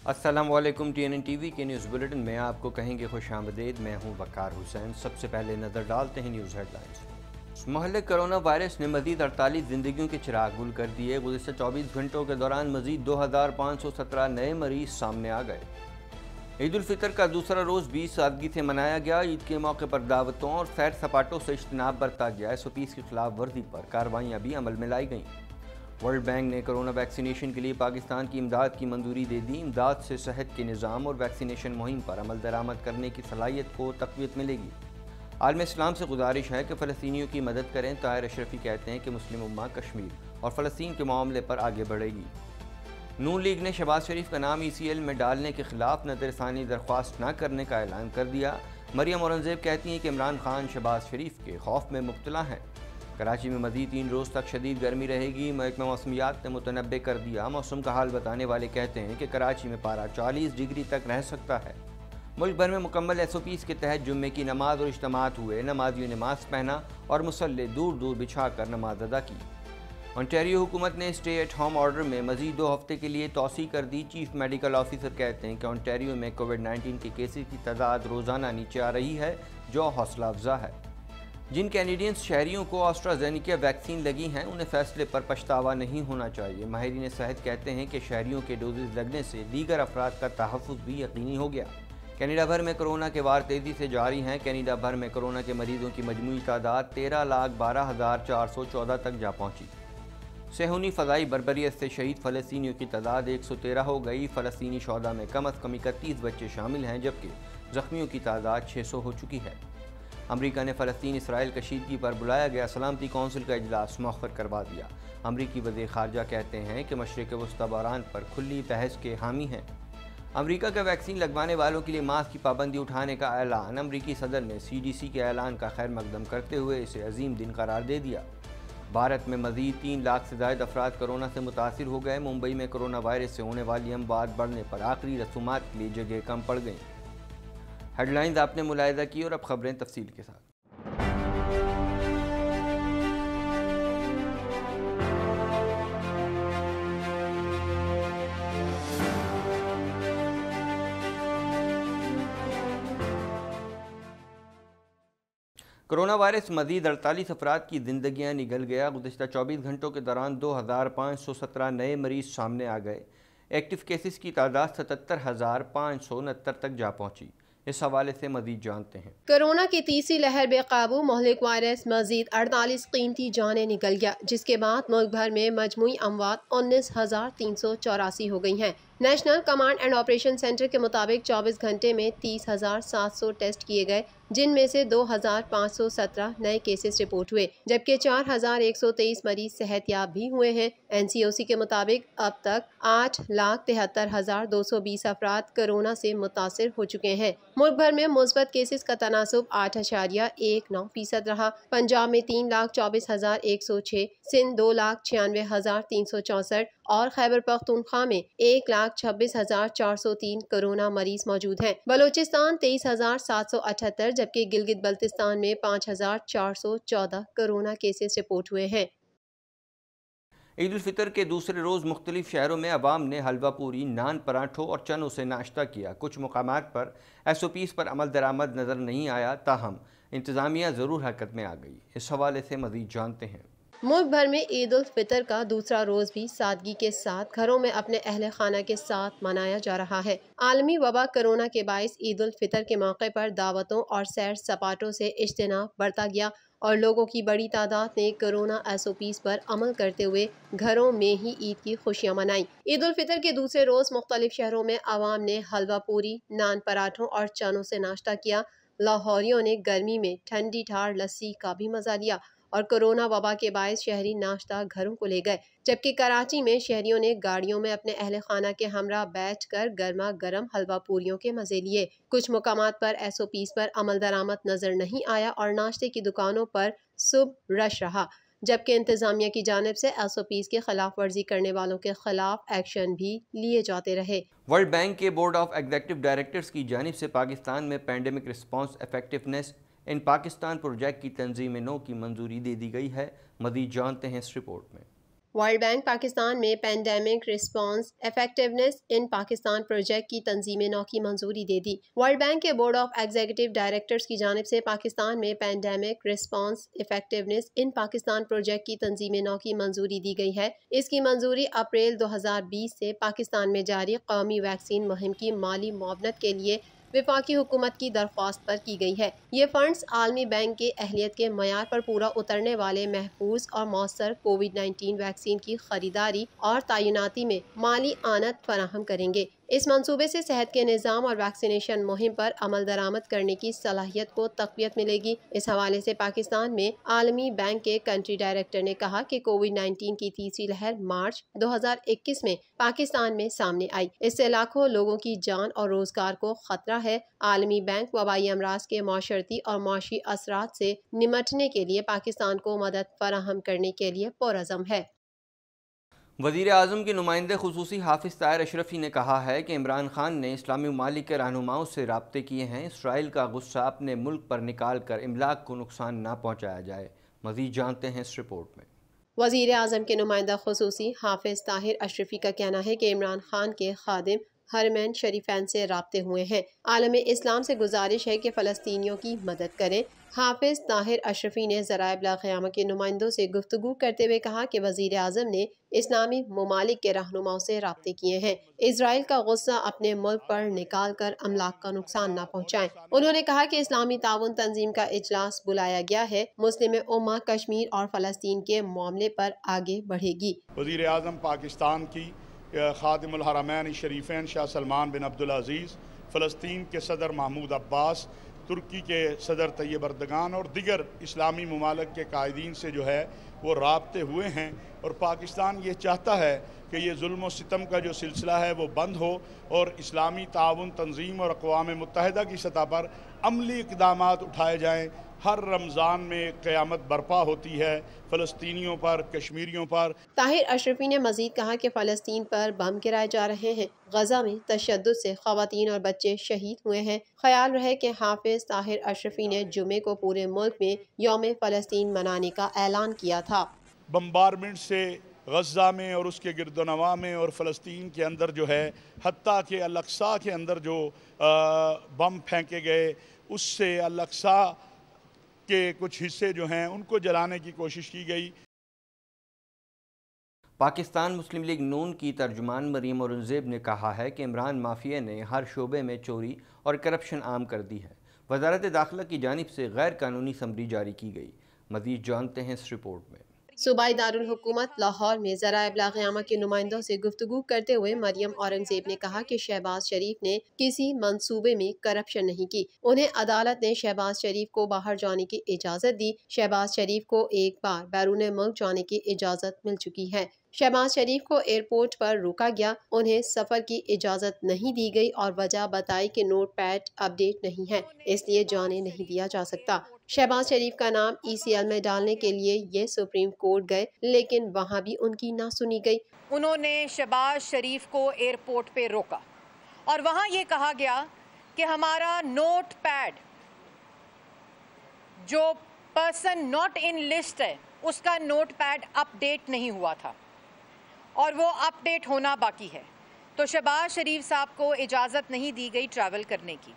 अस्सलाम वालेकुम। TNN TV के न्यूज़ बुलेटिन में आपको कहेंगे खुशामदीद। मैं हूं वकार हुसैन। सबसे पहले नज़र डालते हैं न्यूज़ हेडलाइंस। महल्ले कोरोना वायरस ने मजीद 48 जिंदगियों के चिराग गुल कर दिए। गुज़िश्ता 24 घंटों के दौरान मजीद 2517 नए मरीज सामने आ गए। ईद उल फितर का दूसरा रोज़ भी सादगी से मनाया गया। ईद के मौके पर दावतों और सैर सपाटों से इज्तनाब बरता गया। SOPs की खिलाफ वर्जी पर कार्रवाइयाँ भी अमल में लाई गईं। वर्ल्ड बैंक ने कोरोना वैक्सीनेशन के लिए पाकिस्तान की इमदाद की मंजूरी दे दी। इमदाद से सेहत के निज़ाम और वैक्सीनेशन मुहिम पर अमल दरामद करने की सलाहियत को तक़वियत मिलेगी। आलम इस्लाम से गुजारिश है कि फ़लस्तीनियों की मदद करें। ताहिर अशरफी कहते हैं कि मुस्लिम उम्मा कश्मीर और फ़लस्तीन के मामले पर आगे बढ़ेगी। नून लीग ने शहबाज शरीफ का नाम ECL में डालने के खिलाफ नज़रसानी दरख्वास्त न करने का ऐलान कर दिया। मरियम औरंगज़ेब कहती हैं कि इमरान खान शहबाज शरीफ के खौफ में मुब्तला हैं। कराची में मज़ीद 3 रोज़ तक शदीद गर्मी रहेगी। महकमा मौसमियात ने मुतनब्बे कर दिया। मौसम का हाल बताने वाले कहते हैं कि कराची में पारा 40 डिग्री तक रह सकता है। मुल्क भर में मुकम्मल SOPs के तहत जुम्मे की नमाज और इज्तिमात हुए। नमाजियों ने मास्क पहना और मुसल्ले दूर दूर बिछा कर नमाज अदा की। ओंटारियो हुकूमत ने स्टे एट होम ऑर्डर में मज़ीद 2 हफ्ते के लिए तौसी कर दी। चीफ मेडिकल ऑफिसर कहते हैं कि ओंटारियो में कोविड-19 के केसेस की तादाद रोज़ाना नीचे आ रही है, जो हौसला अफजा है। जिन कैनेडियंस शहरियों को एस्ट्राजेनेका वैक्सीन लगी हैं, उन्हें फैसले पर पछतावा नहीं होना चाहिए। माहिरीन सेहत कहते हैं कि शहरियों के डोजेज लगने से दीगर अफराद का तहफ़्फ़ुज़ भी यकीनी हो गया। कनाडा भर में कोरोना के वार तेज़ी से जारी हैं। कनाडा भर में कोरोना के मरीजों की मजमूई तादाद 13,12,414 तक जा पहुँची। सेहूनी फ़ज़ाई बर्बरियत से शहीद फ़लस्तीनियों की तादाद 113 हो गई। फ़लस्तीनी शोहदा में कम अज़ कम 31 बच्चे शामिल हैं, जबकि ज़ख्मियों की तादाद 600 हो चुकी है। अमरीका ने फ़लस्तीन इसराइल कशीदगी पर बुलाया गया सलामती कौंसिल का इजलास मौखर करवा दिया। अमरीकी वज़ीर ख़ारजा कहते हैं कि मशरिक़ वस्ता बहरान पर खुली बहस के हामी हैं। अमरीका का वैक्सीन लगवाने वालों के लिए मास्क की पाबंदी उठाने का ऐलान। अमरीकी सदर ने CDC के ऐलान का खैर मकदम करते हुए इसे अजीम दिन करार दे दिया। भारत में मज़ीद 3 लाख से ज़ायद अफराद कोरोना से मुतासिर हो गए। मुंबई में कोरोना वायरस से होने वाली अमवात बढ़ने पर आखिरी रसूमात के लिए जगह कम पड़ गई। हेडलाइंस आपने मुलाहिजा की और अब खबरें तफसील के साथ। कोरोना वायरस मजीद 48 अफराद की जिंदगियां निगल गया। गुज़िश्ता 24 घंटों के दौरान 2517 नए मरीज सामने आ गए। एक्टिव केसेस की तादाद 77,569 तक जा पहुंची। इस हवाले से मजीद जानते हैं। कोरोना की तीसरी लहर बेकाबू, मोहलिक वायरस मजीद 48 कीमती जानें निकल गया, जिसके बाद मुल्क भर में मजमूई अमवात 19,384 हो गई हैं। National command and operation centre के मुताबिक 24 घंटे में 30,700 टेस्ट किए गए, जिनमें से 2,517 नए केसेस रिपोर्ट हुए, जबकि 4,123 मरीज सेहतयाब भी हुए हैं। NCOC के मुताबिक अब तक 8,73,220 अफराद कोरोना से मुतासिर हो चुके हैं। मुल्क भर में मुस्बत केसेस का तनासुब 8.19% रहा। पंजाब में 3,24,106, सिंध 2,96,364 और खैबर पख्तूनख्वा में 1,26,403 कोरोना मरीज मौजूद हैं। बलोचिस्तान 23,778, जबकि गिलगित बल्तिस्तान में 5,414 कोरोना केसेस रिपोर्ट हुए हैं। ईद उल फितर के दूसरे रोज़ मुख्तलिफ शहरों में अवाम ने हलवा पूरी, नान, पराठों और चनों से नाश्ता किया। कुछ मकामात पर SOPs पर अमल दरामद नज़र नहीं आया, ताहम इंतज़ामिया ज़रूर हरकत में आ गई। इस हवाले से मज़ीद जानते हैं। मुल्क भर में ईद उल फितर का दूसरा रोज भी सादगी के साथ घरों में अपने अहले खाना के साथ मनाया जा रहा है। आलमी वबा कोरोना के बाइस ईद उल फितर के मौके पर दावतों और सैर सपाटों से इज्तिनाब बरता गया और लोगों की बड़ी तादाद ने कोरोना SOPs पर अमल करते हुए घरों में ही ईद की खुशियां मनाई। ईद उल फितर के दूसरे रोज मुख्तलिफ शहरों में आवाम ने हलवा पूरी, नान, पराठों और चनों से नाश्ता किया। लाहौरियों ने गर्मी में ठंडी ठार लस्सी का भी मजा लिया और कोरोना वबा के बायस शहरी नाश्ता घरों को ले गए, जबकि कराची में शहरियों ने गाड़ियों में अपने अहले खाना के हमरा बैठकर गर्मा गर्म हलवा पूरियों के मजे लिए। कुछ मुकामात पर SOPs पर अमल दरामद नजर नहीं आया और नाश्ते की दुकानों पर सुबह रश रहा, जबकि इंतजामिया की जानिब से SOPs की खिलाफ वर्जी करने वालों के खिलाफ एक्शन भी लिए जाते रहे। वर्ल्ड बैंक के बोर्ड ऑफ एग्जीक्यूटिव डायरेक्टर्स की जानिब से पाकिस्तान में पैंडेमिक रिस्पॉन्स इफेक्टिवनेस इन पाकिस्तान प्रोजेक्ट की तंजीम 9 की मंजूरी दे दी गई है। मज़ीद जानते हैं इस रिपोर्ट में। वर्ल्ड बैंक पाकिस्तान में पैंडेमिक रिस्पांस इफेक्टिवनेस इन पाकिस्तान प्रोजेक्ट की तंजीम नौ की मंजूरी दे दी। वर्ल्ड बैंक के बोर्ड ऑफ एग्जीक्यूटिव डायरेक्टर्स की जानिब से पाकिस्तान में पैंडेमिक रिस्पांस इफेक्टिवनेस इन पाकिस्तान प्रोजेक्ट की तंजीम नौ की मंजूरी दी गई है। इसकी मंजूरी अप्रैल 2020 से पाकिस्तान में जारी कौमी वैक्सीन मुहिम की माली मुआवनत के लिए वफाकी हुकूमत की दरख्वास्त पर की गई है। ये फंड्स आलमी बैंक के अहलियत के मयार पर पूरा उतरने वाले महफूज और मौसर कोविड-19 वैक्सीन की खरीदारी और तैनाती में माली आनत फराहम करेंगे। इस मंसूबे से सेहत के निज़ाम और वैक्सीनेशन मुहिम पर अमल दरामद करने की सलाहियत को तक़वियत मिलेगी। इस हवाले से पाकिस्तान में आलमी बैंक के कंट्री डायरेक्टर ने कहा कि कोविड-19 की तीसरी लहर मार्च 2021 में पाकिस्तान में सामने आई। इससे लाखों लोगों की जान और रोजगार को खतरा है। आलमी बैंक वबाई अमराज के माशरती और माशी असरात से निमटने के लिए पाकिस्तान को मदद फराहम करने के लिए पुरअज़म है। वज़ीर आज़म के नुमाइंदे खुसूसी हाफिज़ ताहिर अशरफी ने कहा है कि इमरान खान ने इस्लामी ममालिक के रहनुमाओं से राब्ते किए हैं। इसराइल का गुस्सा अपने मुल्क पर निकाल कर इमलाक को नुकसान ना पहुँचाया जाए। मज़ीद जानते हैं इस रिपोर्ट में। वज़ीर आज़म के नुमाइंदा खुसूसी हाफिज़ ताहिर अशरफी का कहना है कि इमरान खान के खादिम हरमैन शरीफैन से राब्ते हुए हैं। आलम इस्लाम से गुजारिश है कि फ़लस्तीनियों की मदद करें। हाफिज़ ताहिर अशरफी ने ज़राए इब्लाग़ के नुमाइंदों से गुफ्तगू करते हुए कहा कि वज़ीर आज़म ने इस्लामी ममालिक के रहनुमाओं से राब्ते किए हैं। इसराइल का गुस्सा अपने मुल्क पर निकाल कर अमलाक का नुकसान न पहुँचाएं। उन्होंने कहा कि इस्लामी ताउन तंजीम का इजलास बुलाया गया है। मुस्लिम उम्मा कश्मीर और फ़लस्तीन के मामले पर आगे बढ़ेगी। वज़ीर आज़म पाकिस्तान की खादिमुल हरमैन शरीफैन शाह सलमान बिन अब्दुल अज़ीज़, फ़लस्तीन के सदर महमूद अब्बास, तुर्की के सदर तैयब अर्दगान और दिगर इस्लामी ममालिक के कायदीन से जो है वो राब्ते हुए हैं। और पाकिस्तान ये चाहता है कि ये जुल्म व सितम का जो सिलसिला है वो बंद हो और इस्लामी ताउन तंजीम और अक़वाम मुत्तहिदा की सतह पर अमली इक़दामात उठाए जाएँ। हर रमज़ान में क़यामत बर्पा होती है फ़लस्तीनियों पर, कश्मीरियों पर। ताहिर अशरफी ने मज़ीद कहा कि फ़लस्तीन पर बम गिराए जा रहे हैं। गज़ा में तशद्दुद से ख़वातीन और बच्चे शहीद हुए हैं। ख्याल रहे कि हाफिज़ ताहिर अशरफी ने जुमे को पूरे मुल्क में यौम फ़लस्तीन मनाने का ऐलान किया था। बम्बारमेंट से गज़ा में और उसके गिरदोनवा में और फ़लस्तीन के अंदर जो है हत्ता के अल-अक़सा के अंदर जो बम फेंके गए, उससे अल-अक़सा के कुछ हिस्से जो हैं उनको जलाने की कोशिश की गई। पाकिस्तान मुस्लिम लीग नून की तर्जुमान मरीम औरंगज़ेब ने कहा है कि इमरान माफिया ने हर शोबे में चोरी और करप्शन आम कर दी है। वज़ारत दाखिला की जानिब से गैर कानूनी समरी जारी की गई। मज़ीद जानते हैं इस रिपोर्ट में। सूबाई दारुल हुकूमत लाहौर में ज़राए इब्लाग़ के नुमाइंदों से गुफ्तगू करते हुए मरियम औरंगज़ेब ने कहा कि शहबाज शरीफ ने किसी मंसूबे में करप्शन नहीं की। उन्हें अदालत ने शहबाज शरीफ को बाहर जाने की इजाज़त दी। शहबाज शरीफ को एक बार बैरून मुल्क जाने की इजाज़त मिल चुकी है। शहबाज शरीफ को एयरपोर्ट पर रोका गया, उन्हें सफ़र की इजाज़त नहीं दी गई और वजह बताई कि नोट पैड अपडेट नहीं है, इसलिए जाने नहीं दिया जा सकता। शहबाज शरीफ का नाम ECL में डालने के लिए ये सुप्रीम कोर्ट गए, लेकिन वहाँ भी उनकी ना सुनी गई। उन्होंने शहबाज शरीफ को एयरपोर्ट पे रोका और वहाँ ये कहा गया कि हमारा नोट पैड जो पर्सन नॉट इन लिस्ट है उसका नोट पैड अपडेट नहीं हुआ था और वो अपडेट होना बाकी है, तो शहबाज शरीफ साहब को इजाज़त नहीं दी गई ट्रैवल करने की।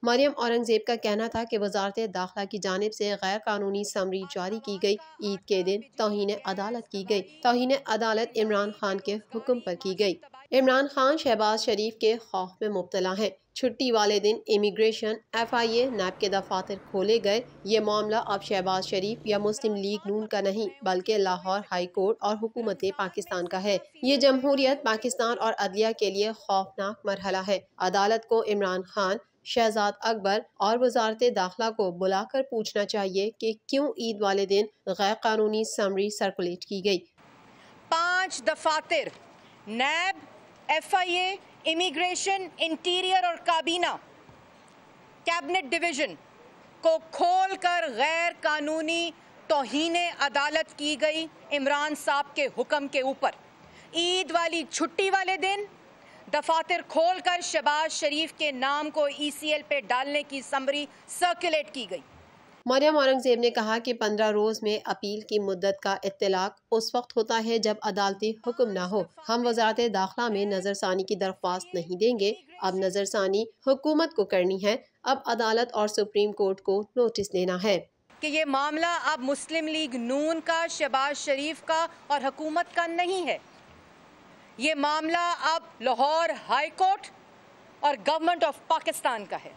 मरियम औरंगज़ेब का कहना था कि वज़ारत दाखिला की जानिब से गैर कानूनी समरी जारी की गई। ईद के दिन तौहीन अदालत की गई। तौहीन अदालत इमरान खान के हुक्म पर की गई। इमरान खान शहबाज शरीफ के खौफ में मुब्तला हैं। छुट्टी वाले दिन इमिग्रेशन, FIA, नैब के दफातर खोले गए। ये मामला अब शहबाज शरीफ या मुस्लिम लीग नून का नहीं बल्कि लाहौर हाई कोर्ट और हुकूमत पाकिस्तान का है। ये जमहूरियत पाकिस्तान और अदलिया के लिए खौफनाक मरहला है। अदालत को इमरान खान, शहजाद अकबर और वज़ारत दाखिला को बुलाकर पूछना चाहिए कि क्यों ईद वाले दिन गैर कानूनी समरी सर्कुलेट की गई। 5 दफातर नैब, FIA, इमिग्रेशन, इंटीरियर और काबीना कैबिनेट डिवीजन को खोलकर गैर कानूनी तौहीन अदालत की गई इमरान साहब के हुक्म के ऊपर। ईद वाली छुट्टी वाले दिन दफातर खोलकर शहबाज शरीफ के नाम को ECL पे डालने की समरी सर्कुलेट की गई। मरियम औरंगजेब ने कहा कि 15 रोज में अपील की मुद्दत का इत्तलाक उस वक्त होता है जब अदालती हुक्म ना हो। हम वजारत दाखिला में नजरसानी की दरख्वास्त नहीं देंगे। अब नजरसानी हुकूमत को करनी है। अब अदालत और सुप्रीम कोर्ट को नोटिस देना है कि ये मामला अब मुस्लिम लीग नून का, शहबाज शरीफ का और हुकूमत का नहीं है। ये मामला अब लाहौर हाई कोर्ट और गवर्नमेंट ऑफ पाकिस्तान का है।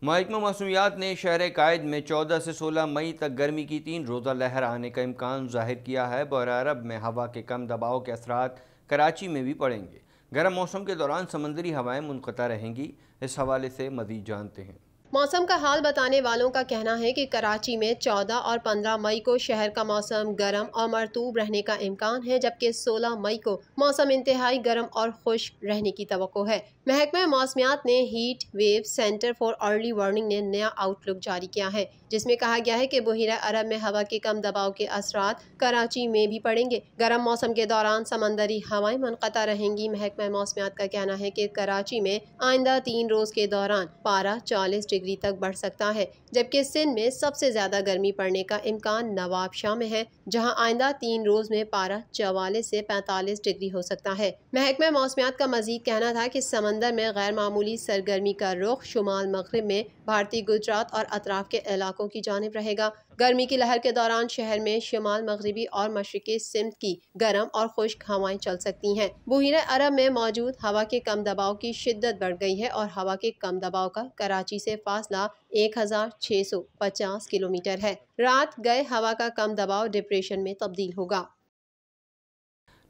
महकमा मौसमियात ने शहर कायद में 14 से 16 मई तक गर्मी की 3 रोज़ा लहर आने का इम्कान जाहिर किया है। बहर अरब में हवा के कम दबाव के असरात कराची में भी पड़ेंगे। गर्म मौसम के दौरान समंदरी हवाएं मुनक़ता रहेंगी। इस हवाले से मज़ीद जानते हैं। मौसम का हाल बताने वालों का कहना है कि कराची में 14 और 15 मई को शहर का मौसम गर्म और मरतूब रहने का इम्कान है, जबकि 16 मई को मौसम इंतहाई गर्म और खुश्क रहने की तवक्को है। महकमा मौसमियात ने heat wave centre for early warning ने नया आउटलुक जारी किया है, जिसमें कहा गया है कि बहिरा अरब में हवा के कम दबाव के असरात कराची में भी पड़ेंगे। गर्म मौसम के दौरान समंदरी हवाएं मुनक़ता रहेंगी। महकमा मौसमियात का कहना है कि कराची में आइंदा 3 रोज के दौरान पारा 40 डिग्री तक बढ़ सकता है, जबकि सिंध में सबसे ज्यादा गर्मी पड़ने का इम्कान नवाबशाह में है, जहां आइंदा 3 रोज में पारा 44 से 45 डिग्री हो सकता है। महकमा मौसमियात का मजीद कहना था कि समंदर में गैर मामूली सरगर्मी का रुख शुमाल मगरिब में भारतीय गुजरात और अतराफ के इलाकों की जानिब रहेगा। गर्मी की लहर के दौरान शहर में शुमाल मगरबी और मशरकी सिंध की गर्म और खुश्क हवाएं चल सकती हैं। बहिरा अरब में मौजूद हवा के कम दबाव की शिद्दत बढ़ गई है और हवा के कम दबाव का कराची से फासला 1650 किलोमीटर है। रात गए हवा का कम दबाव डिप्रेशन में तब्दील होगा।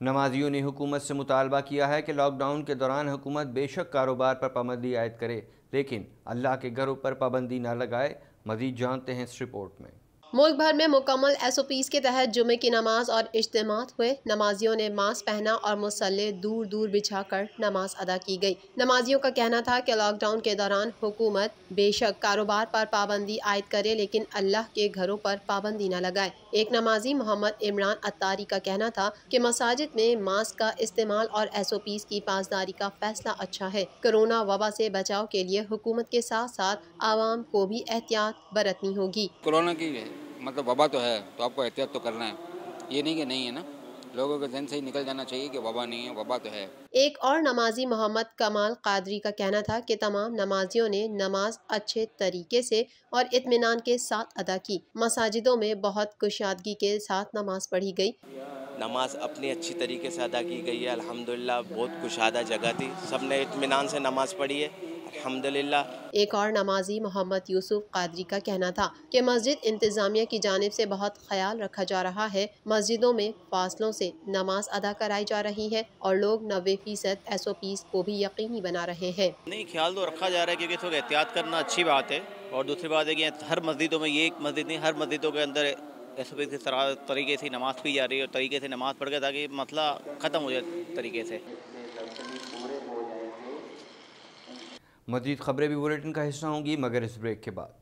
नमाजियों ने हुकूमत से मुतालबा किया है कि लॉकडाउन के दौरान हुकूमत बेशक कारोबार पर पाबंदी आयद करे, लेकिन अल्लाह के घरों पर पाबंदी न लगाए। मज़ीद जानते हैं इस रिपोर्ट में। मुल्क भर में मुकम्मल SOPs के तहत जुमे की नमाज और इज्तिमात हुए। नमाजियों ने मास्क पहना और मुसल्ले दूर दूर बिछा कर नमाज अदा की गई। नमाजियों का कहना था कि लॉकडाउन के दौरान हुकूमत बेशक कारोबार पर पाबंदी आयद करे, लेकिन अल्लाह के घरों पर पाबंदी न लगाए। एक नमाजी मोहम्मद इमरान अत्तारी का कहना था कि मसाजिद में मास्क का इस्तेमाल और SOPs की पासदारी का फैसला अच्छा है। कोरोना वबा से बचाव के लिए हुकूमत के साथ साथ आवाम को भी एहतियात बरतनी होगी। कोरोना की मतलब वबा तो है, तो आपको एहतियात तो करना है। ये नहीं कि नहीं है ना, लोगों के जहन से ही निकल जाना चाहिए कि वबा नहीं है, वबा तो है। एक और नमाजी मोहम्मद कमाल कादरी का कहना था कि तमाम नमाजियों ने नमाज अच्छे तरीके से और इत्मीनान के साथ अदा की। मसाजिदों में बहुत कुशादगी के साथ नमाज पढ़ी गई। नमाज अपनी अच्छी तरीके से अदा की गई है। अल्हम्दुलिल्लाह बहुत कुशादा जगह थी, सबने इत्मीनान से नमाज पढ़ी है अल्हम्दुलिल्लाह। एक और नमाजी मोहम्मद यूसुफ कादरी का कहना था कि मस्जिद इंतजामिया की जानिब से बहुत ख्याल रखा जा रहा है। मस्जिदों में फासलों से नमाज अदा कराई जा रही है और लोग 90% SOPs को भी यकीनी बना रहे हैं। नहीं, ख्याल तो रखा जा रहा है क्योंकि थोड़ा एहतियात करना अच्छी बात है। और दूसरी बात है कि हर मस्जिदों में, ये एक मस्जिद नहीं, हर मस्जिदों के अंदर SOP के तरीके से नमाज़ पढ़ी जा रही है और तरीके से नमाज़ पढ़ के ताकि मसला ख़त्म हो जाए तरीके से। मज़ीद खबरें भी बुलेटिन का हिस्सा होंगी, मगर इस ब्रेक के बाद।